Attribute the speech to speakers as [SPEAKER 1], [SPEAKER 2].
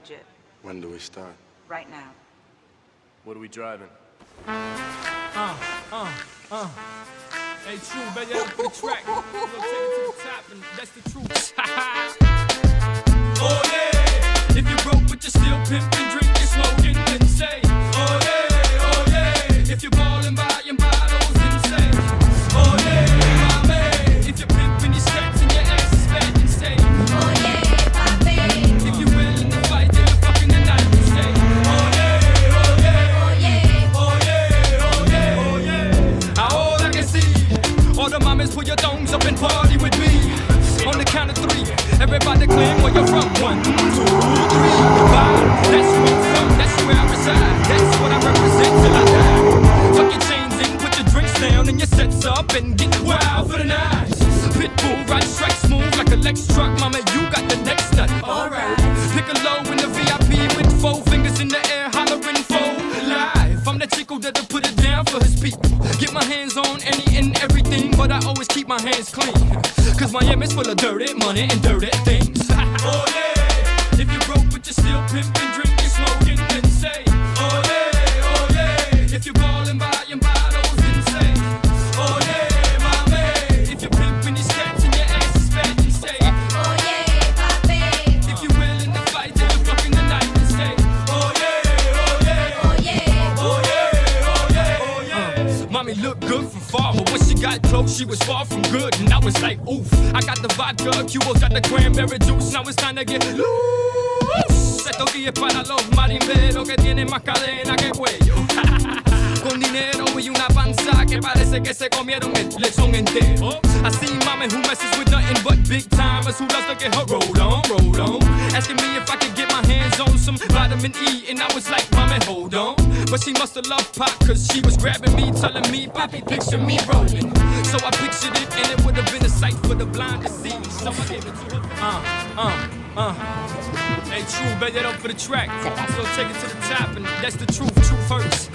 [SPEAKER 1] legit.
[SPEAKER 2] When do we start?
[SPEAKER 1] Right now.
[SPEAKER 3] What are we driving?
[SPEAKER 4] Hey, true, baby, up for the track. We're gonna take it to the top, and that's the truth. Oh yeah, if you're broke but you're still pimping, drinking, smoking, then say, oh yeah, if you're ballin', buying bottles, then say, oh yeah, mame. If you're pimping your stats and your ass is fat, then say, oh yeah, mame. If you're willing to fight, then you're fucking the night, then say, oh yeah, oh yeah, oh yeah, oh yeah, oh yeah, oh yeah. All I can see, all the mamas put your thumbs up and party with me. On the count of 3, everybody claim where you're from. 1, 2, 3, 5. That's where I'm from, that's where I reside. That's what I represent till I die. Tuck your chains in, put your drinks down and your sets up and get wild for the night. Pitbull, ride strike smooth like a Lex truck. Mama, you got the next nut. Alright. Pick a low in the VIP with 4 fingers in the air, hollering for live. I'm the chico that'll put it down for his people. Get my hands on any and everything, but I always keep my hands clean. Cause Miami's full of dirty money and dirty things. Oh yeah, if you're broke but you're still pimping, drinking, smoking, then say, oh yeah, if you're ballin', buying bottles, then say, oh yeah, mame. If you're pimping your stats and your ass is fat, then say, oh yeah, papi. If you're willing to fight, then you're fucking the night, then say, oh yeah, oh yeah, oh yeah, oh yeah, oh yeah, oh yeah. Mommy looked good from far, but when she got close, she was far from good, and I was like, oof. I got the vodka, Cuba's got the cranberry juice. Now it's time to get loose. Estos días para los marimberos que tienen más cadena que cuello. Con dinero y una panza que parece que se comieron el lechón entero. I see mama who messes with nothing but big timers who loves to get her roll on. Asking me if I could get my hands on some vitamin E, and I was like, mama, hold on. But she must have loved pop, cause she was grabbing me, telling me, Poppy, picture me rolling. So I pictured it, and it would have been a sight for the blind to see. So I gave it to her. Hey, true, bet that up for the track. So take it to the top, and that's the truth, truth hurts.